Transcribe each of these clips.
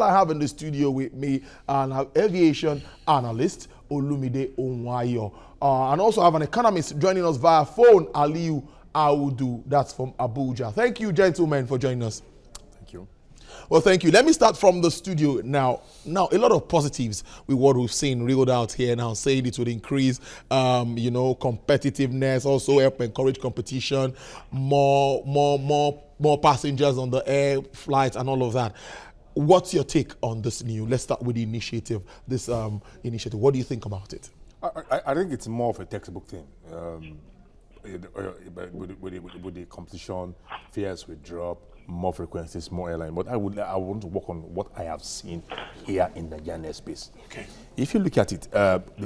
I have in the studio with me an aviation analyst, Olumide Onwayo. And also have an economist joining us via phone, Aliu Audu, that's from Abuja. Thank you, gentlemen, for joining us. Thank you. Well, thank you. Let me start from the studio now. Now, a lot of positives with what we've seen reeled out here now, saying it would increase, competitiveness, also help encourage competition, more passengers on the air flights and all of that. What's your take on this new? Let's start with the initiative. This initiative. What do you think about it? I think it's more of a textbook thing. With the competition, fares will drop, more frequencies, more airline. But I want to work on what I have seen here in the Nigerian airspace. Okay. If you look at it,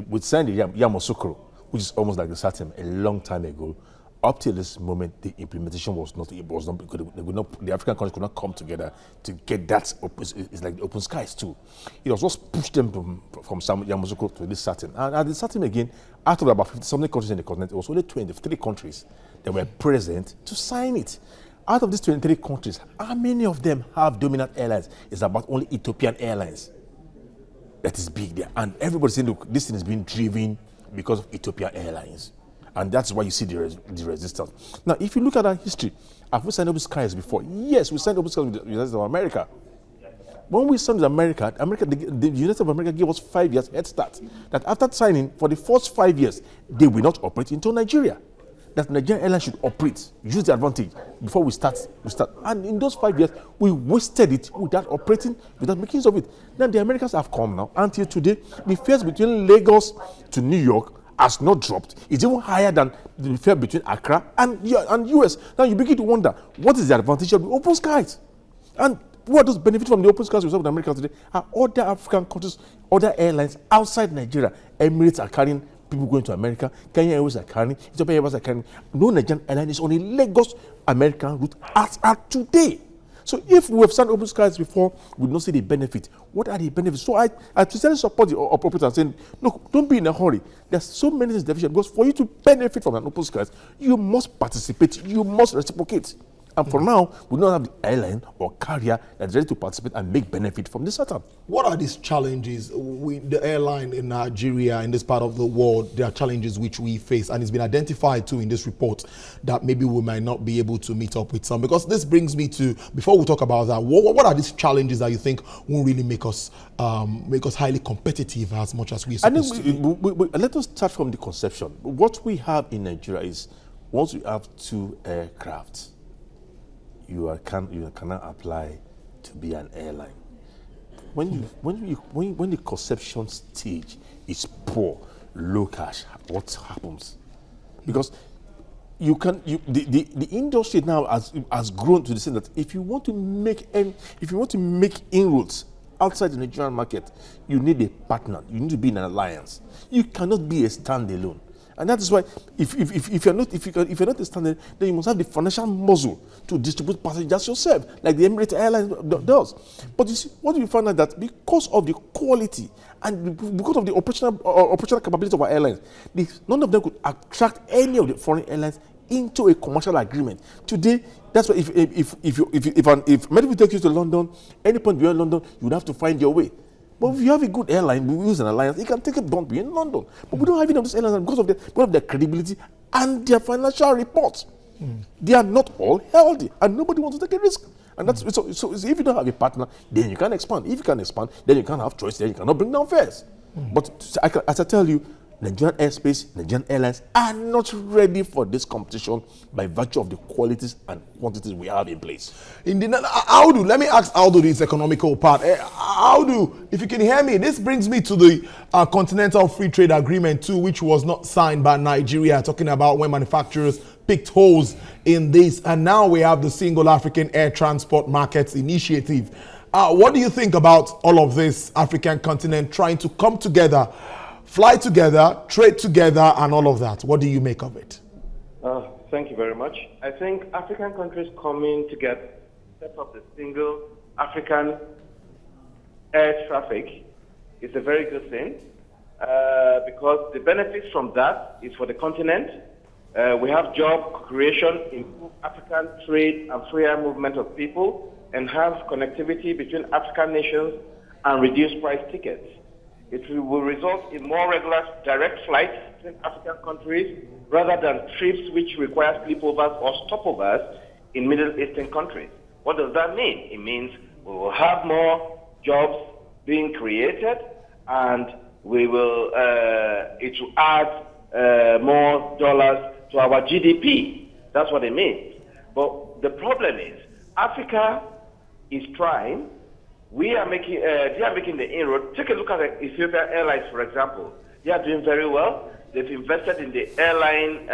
we signed the Yamoussoukro, which is almost like the SATEM, a long time ago. Up till this moment, the implementation was not because the African countries could not come together to get that. It's like the open skies too. It was just pushed them from Yamoussoukro to this SATEM. And at the SATEM again, out of about 50-something countries in the continent, it was only 23 countries that were present to sign it. Out of these 23 countries, how many of them have dominant airlines? It's about only Ethiopian Airlines that is big there. And everybody's saying, look, this thing is being driven because of Ethiopian Airlines. And that's why you see the resistance. Now, if you look at our history, have we signed open skies before? Yes, we signed open skies with the United States of America. When we signed with America, the United States of America gave us 5 years head start. That after signing, for the first 5 years, they will not operate into Nigeria. That Nigerian Airlines should operate, use the advantage before we start. And in those 5 years, we wasted it without operating, without making use of it. Now, the Americans have come now. Until today, the fares between Lagos to New York has not dropped. It's even higher than the fare between Accra and US. Now you begin to wonder, what is the advantage of the open skies? And what does benefit from the open skies we have in America today are other African countries, other airlines outside Nigeria. Emirates are carrying people going to America. Kenya Airways are carrying. Ethiopia Airways are carrying. No Nigerian airline is on a Lagos American route as at today. So if we have signed open skies before, we don't see the benefit. What are the benefits? So I sincerely support the operators and saying, look, don't be in a hurry. There's so many things deficient because for you to benefit from an open skies, you must participate, you must reciprocate. And for now, we don't have the airline or carrier that's ready to participate and make benefit from this setup. What are these challenges with the airline in Nigeria, in this part of the world? There are challenges which we face, and it's been identified too in this report that maybe we might not be able to meet up with some. Because this brings me to, before we talk about that, what are these challenges that you think will really make us highly competitive as much as we're supposed to be? Let us start from the conception. What we have in Nigeria is, once you have 2 aircrafts, you cannot apply to be an airline. When the conception stage is poor, low cash, what happens? Because the industry now has grown to the sense that if you want to make inroads outside the Nigerian market, you need a partner. You need to be in an alliance. You cannot be a standalone. And that is why, if you're not a standalone, then you must have the financial muscle to distribute passengers yourself, like the Emirates Airlines does. But you see, what do you find out that because of the quality and because of the operational capability of our airlines, none of them could attract any of the foreign airlines into a commercial agreement. Today, that's why if Medical takes you to London, any point beyond London, you would have to find your way. But if you have a good airline, we use an alliance, it can take it beyond in London. But we don't have any of these airlines because of their credibility and their financial reports. They are not all healthy, and nobody wants to take a risk. And that's so if you don't have a partner, then you can't expand. If you can't expand, then you can't have choice, then you cannot bring down fares. But as I tell you, Nigerian airspace, Nigerian airlines are not ready for this competition by virtue of the qualities and quantities we have in place. Indeed. Audu, let me ask Audu this economical part. Audu, if you can hear me, this brings me to the Continental Free Trade Agreement too, which was not signed by Nigeria, talking about when manufacturers picked holes in this. And now we have the Single African Air Transport Markets Initiative. What do you think about all of this African continent trying to come together, fly together, trade together, and all of that? What do you make of it? Thank you very much. I think African countries coming together to set up the Single African Air Traffic is a very good thing because the benefits from that is for the continent. We have job creation, improve African trade and free movement of people, enhance connectivity between African nations and reduce price tickets. It will result in more regular direct flights between African countries rather than trips which require sleepovers or stopovers in Middle Eastern countries. What does that mean? It means we will have more jobs being created, and we will it will add more dollars to our GDP. That's what it means. But the problem is, Africa is trying. We are making, they are making the inroad. Take a look at the Ethiopian Airlines, for example. They are doing very well. They've invested in the airline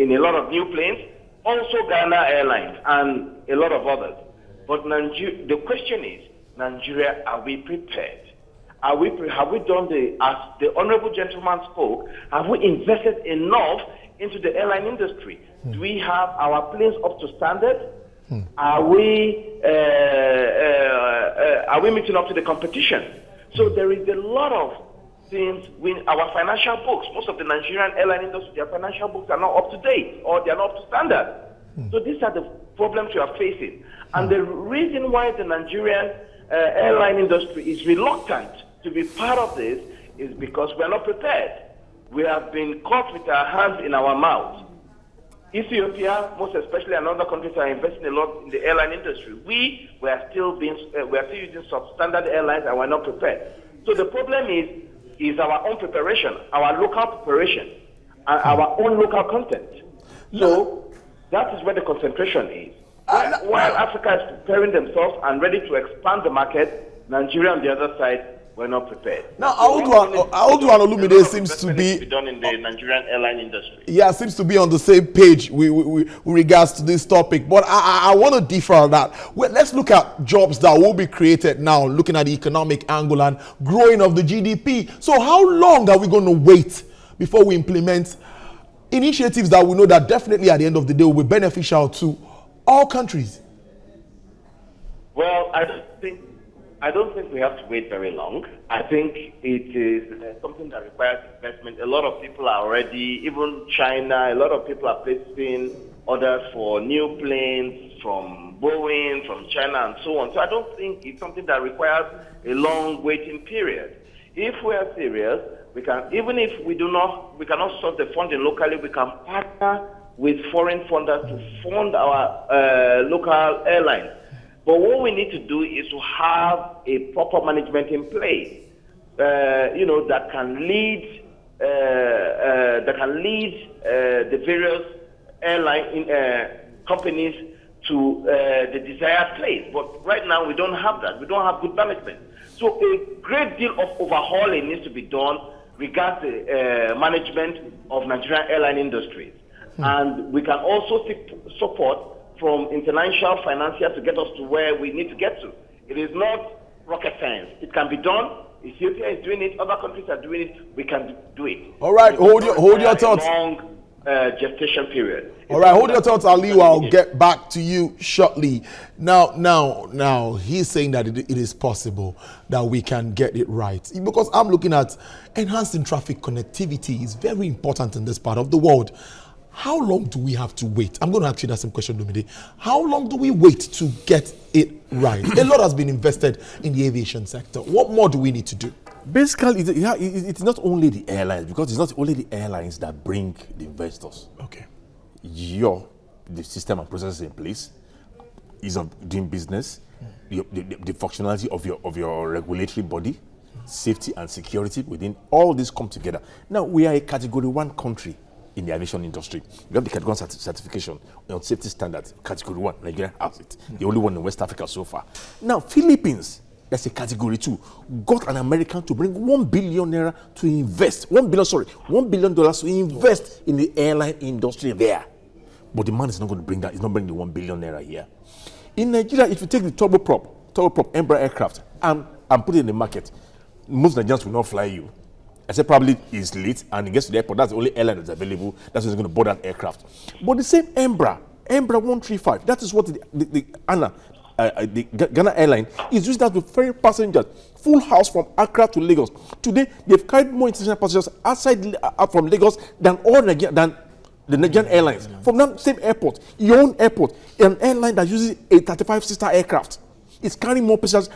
in a lot of new planes, also Ghana Airlines and a lot of others. But the question is, Nigeria, are we prepared? Have we done as the Honorable Gentleman spoke, have we invested enough into the airline industry? Do we have our planes up to standard? Are we meeting up to the competition? So there is a lot of things with our financial books. Most of the Nigerian airline industry, their financial books are not up to date or they are not up to standard. So these are the problems we are facing. And the reason why the Nigerian airline industry is reluctant to be part of this is because we are not prepared. We have been caught with our hands in our mouths. Ethiopia, most especially, and other countries are investing a lot in the airline industry. We are still using substandard airlines, and we're not prepared. So the problem is our own preparation, our local preparation, and our own local content. So that is where the concentration is. While Africa is preparing themselves and ready to expand the market, Nigeria on the other side, we're not prepared. Now, Audu Olumide seems to be done in the Nigerian airline industry. Yeah, seems to be on the same page with regards to this topic. But I want to differ on that. Well, let's look at jobs that will be created now, looking at the economic angle and growing of the GDP. So how long are we going to wait before we implement initiatives that we know that definitely at the end of the day will be beneficial to all countries? Well, I don't think we have to wait very long. I think it is something that requires investment. A lot of people are already, even China, a lot of people are placing orders for new planes from Boeing, from China, and so on. So I don't think it's something that requires a long waiting period. If we are serious, we can, even if we cannot source the funding locally, we can partner with foreign funders to fund our local airlines. But what we need to do is to have a proper management in place, that can lead the various airline companies to the desired place. But right now we don't have that. We don't have good management. So a great deal of overhauling needs to be done regarding the management of Nigerian airline industries. And we can also seek support from international financiers to get us to where we need to get to. It is not rocket science. It can be done. Ethiopia is doing it. Other countries are doing it. We can do it. All right, hold your thoughts. Long gestation period. All right, hold your thoughts, Aliu. I'll get back to you shortly. Now, he's saying that it is possible that we can get it right. Because I'm looking at enhancing traffic connectivity is very important in this part of the world. How long do we have to wait? I'm going to ask you that same question, Lumide. How long do we wait to get it right? A lot has been invested in the aviation sector. What more do we need to do? Basically, it's not only the airlines, because it's not only the airlines that bring the investors. Okay. The system and processes in place, ease of doing business, the functionality of your regulatory body, safety and security within, all this come together. Now, we are a Category 1 country in the aviation industry. We have the Category 1 certification on safety standards, Category 1, Nigeria has it. The only one in West Africa so far. Now, Philippines, that's a Category 2, got an American to bring $1 billion to invest, $1 billion to invest in the airline industry there. But the man is not going to bring that, he's not bringing the $1 billion here. In Nigeria, if you take the turboprop Embraer aircraft and put it in the market, most Nigerians will not fly you. I said probably is late and it gets to the airport. That's the only airline that's available. That's who's going to board that aircraft. But the same Embraer 135, that is what the Ghana airline is using that to ferry passengers, full house from Accra to Lagos. Today, they've carried more international passengers outside from Lagos than all Nigeria, than The Nigerian Airlines from that same airport, your own airport, an airline that uses a 35-seater aircraft is carrying more passengers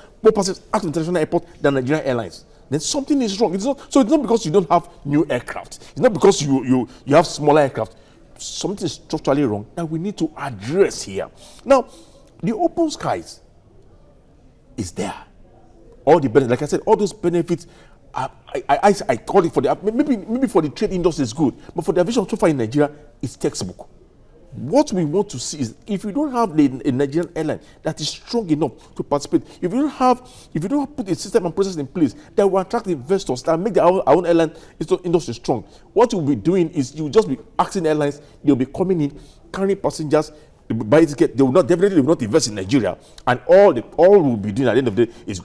at the international airport than Nigerian Airlines. Then something is wrong. It's not because you don't have new aircraft. It's not because you have smaller aircraft. Something is structurally wrong that we need to address here. Now, the open skies is there. All the benefits, like I said, all those benefits. I call it for the maybe for the trade industry is good, but for the aviation so far in Nigeria, it's textbook. What we want to see is if you don't have a Nigerian airline that is strong enough to participate, if you don't put a system and process in place that will attract investors that make our own airline industry strong, what you'll be doing is you'll just be asking airlines, they'll be coming in, carrying passengers, buy ticket, they will not invest in Nigeria, and all we'll be doing at the end of the day is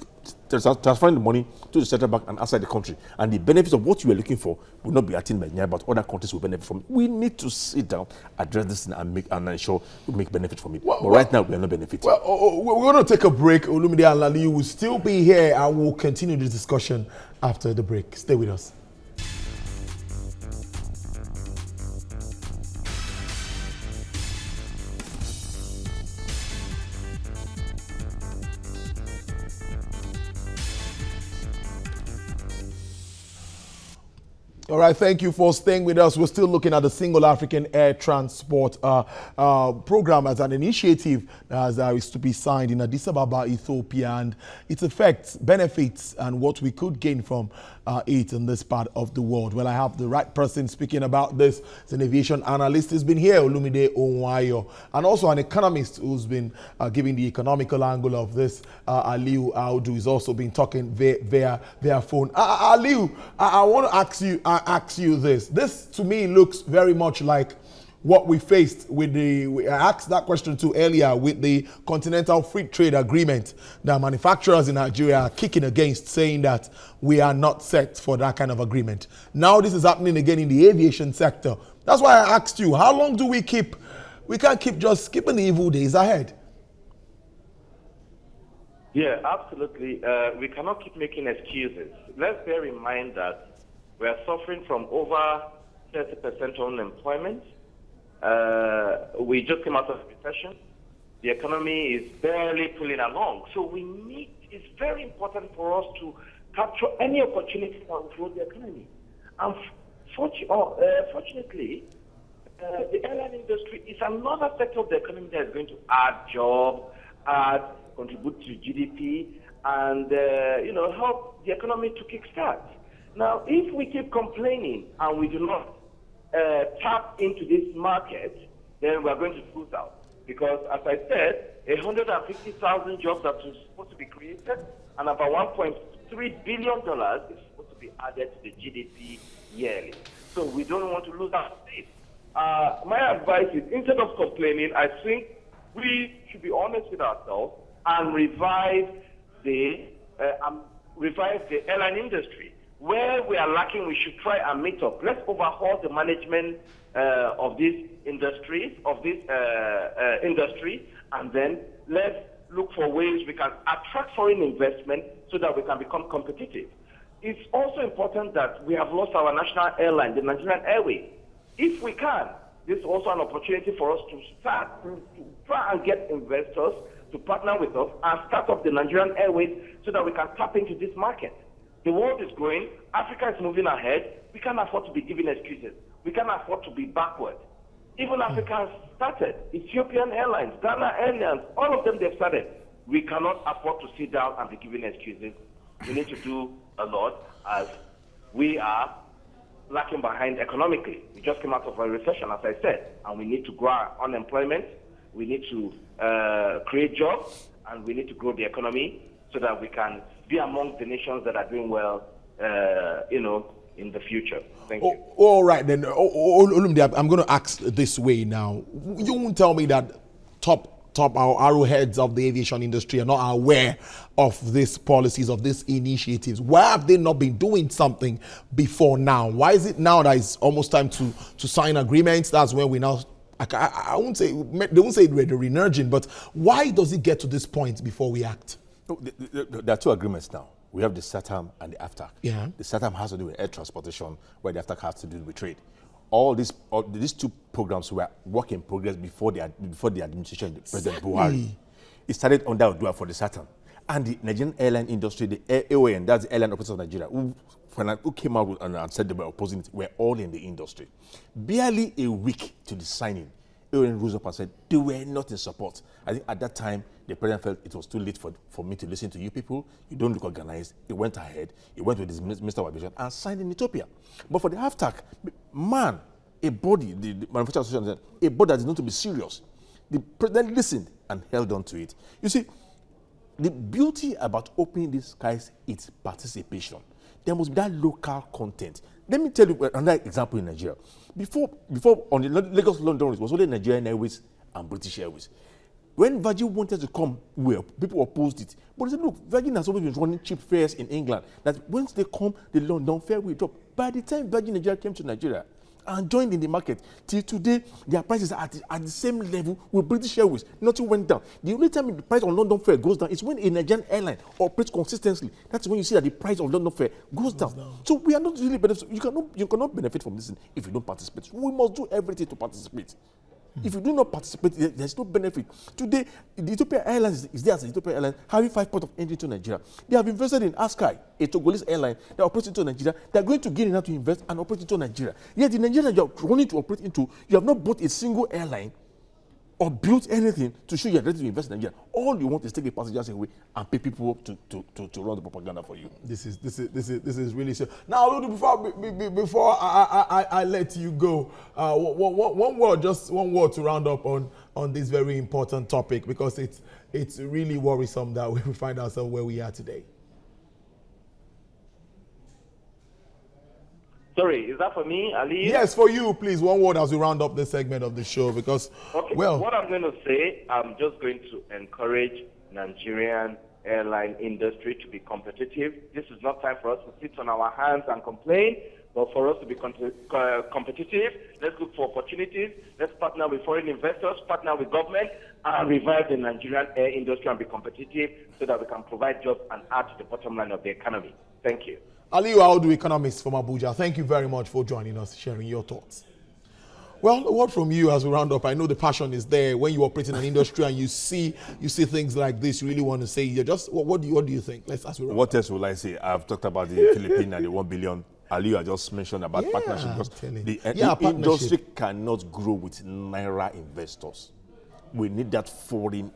transferring the money to the central bank and outside the country, and the benefits of what you are looking for will not be attained by Nigeria, but other countries will benefit from it. We need to sit down, address this, and ensure we make benefit from it. But right now, we are not benefiting. Well, we're going to take a break. Olumide and Laliu will still be here, and we'll continue this discussion after the break. Stay with us. All right, thank you for staying with us. We're still looking at the Single African Air Transport program as an initiative that is to be signed in Addis Ababa, Ethiopia, and its effects, benefits, and what we could gain from it in this part of the world. Well, I have the right person speaking about this. It's an aviation analyst who's been here, Olumide Onwayo, and also an economist who's been giving the economical angle of this. Aliu Audu has also been talking via phone. Aliu, I want to ask you this. This to me looks very much like what we faced with I asked that question too earlier with the Continental Free Trade Agreement that manufacturers in Nigeria are kicking against, saying that we are not set for that kind of agreement. Now this is happening again in the aviation sector. That's why I asked you, how long do we can't keep just skipping the evil days ahead? Yeah, absolutely. We cannot keep making excuses. Let's bear in mind that we are suffering from over 30% unemployment. We just came out of a recession. The economy is barely pulling along. So it's very important for us to capture any opportunity that will grow the economy. And fortunately, the airline industry is another sector of the economy that is going to add jobs, contribute to GDP, and help the economy to kickstart. Now, if we keep complaining and we do not tap into this market, then we are going to lose out. Because, as I said, 150,000 jobs are supposed to be created, and about $1.3 billion is supposed to be added to the GDP yearly. So we don't want to lose out on this. My advice is, instead of complaining, I think we should be honest with ourselves and revive the airline industry. Where we are lacking, we should try and meet up. Let's overhaul the management of this industry, and then let's look for ways we can attract foreign investment so that we can become competitive. It's also important that we have lost our national airline, the Nigerian Airways. If we can, this is also an opportunity for us to start to try and get investors to partner with us and start up the Nigerian Airways so that we can tap into this market. The world is growing. Africa is moving ahead. We can't afford to be giving excuses. We can't afford to be backward. Even Africa has started. Ethiopian Airlines, Ghana Airlines, all of them, they've started. We cannot afford to sit down and be giving excuses. We need to do a lot as we are lacking behind economically. We just came out of a recession, as I said, and we need to grow our unemployment. We need to create jobs, and we need to grow the economy so that we can be among the nations that are doing well, in the future. Thank you. All right, then. Olumide, I'm going to ask this way now. You won't tell me that top arrowheads of the aviation industry are not aware of these policies, of these initiatives. Why have they not been doing something before now? Why is it now that it's almost time to sign agreements? That's when we now, I won't say, they won't say we're reneging, but why does it get to this point before we act? There are two agreements now. We have the SATAM and the AFTAC. Yeah. The SATAM has to do with air transportation, where the AFTAC has to do with trade. all these two programs were work in progress before the administration of President Buhari. It started under Odua for the Saturn. And the Nigerian airline industry, the AON, that's the Airline Operators of Nigeria, who came out and said they were opposing it, were all in the industry. Barely a week to the signing, AON rose up and said they were not in support. I think at that time, the president felt it was too late for me to listen to you people. You don't look organized. He went ahead. He went with his Minister of Aviation and signed in Ethiopia. But for the HAFTAC, man, a body, the Manufacturers Association, a body that is known to be serious, the president listened and held on to it. You see, the beauty about opening these skies is participation. There must be that local content. Let me tell you another example in Nigeria. Before on the Lagos-London, it was only Nigerian Airways and British Airways. When Virgin wanted to come, people opposed it. But they said, look, Virgin has always been running cheap fares in England. That once they come, the London fare will drop. By the time Virgin Nigeria came to Nigeria and joined in the market, till today, their prices are at the same level with British Airways. Nothing went down. The only time the price of London fare goes down is when a Nigerian airline operates consistently. That's when you see that the price of London fare goes down. So we are not really benefit. You cannot benefit from this if you don't participate. We must do everything to participate. If you do not participate, there's no benefit. Today, the Ethiopian Airlines is there as the Ethiopian Airlines, having 5 ports of entry to Nigeria. They have invested in Askai, a Togolese airline that operates into Nigeria. They're going to gain enough to invest and operate into Nigeria. Yet the Nigeria you are running to operate into, you have not bought a single airline or built anything to show you're ready to invest in Nigeria. All you want is take the passengers away and pay people to run the propaganda for you. This is really serious. Now, before I let you go, one word to round up on this very important topic, because it's really worrisome that we find ourselves where we are today. Sorry, is that for me, Ali? Yes, for you, please. One word as we round up this segment of the show, because, what I'm going to say, I'm just going to encourage Nigerian airline industry to be competitive. This is not time for us to sit on our hands and complain, but for us to be competitive. Let's look for opportunities. Let's partner with foreign investors, partner with government, and revive the Nigerian air industry and be competitive so that we can provide jobs and add to the bottom line of the economy. Thank you. Aliyu Audu, economist from Abuja, thank you very much for joining us, sharing your thoughts. Well, a word from you as we round up. I know the passion is there. When you operate in an industry and you see things like this, you really want to say, what do you think? Let's ask. What else will I say? I've talked about the Philippines and the 1 billion. Aliyu, I just mentioned about partnership, because the industry cannot grow with Naira investors. We need that foreign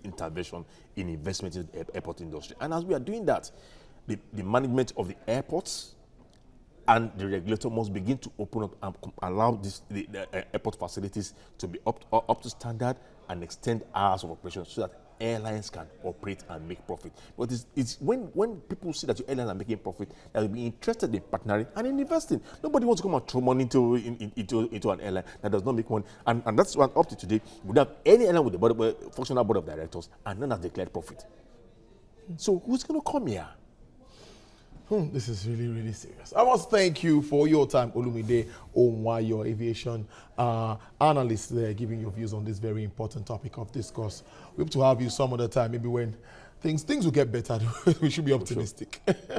intervention in investment in the airport industry. And as we are doing that, the management of the airports and the regulator must begin to open up and allow the airport facilities to be up to standard and extend hours of operation so that airlines can operate and make profit. But it's when people see that your airlines are making profit, they'll be interested in partnering and in investing. Nobody wants to come and throw money into an airline that does not make money. And that's why up to today, we don't have any airline with a functional board of directors and none has declared profit. So who's going to come here? This is really, really serious. I must thank you for your time, Olumide Onwayo, aviation analyst there, giving your views on this very important topic of discourse. We hope to have you some other time, maybe when things will get better. We should be optimistic. Sure.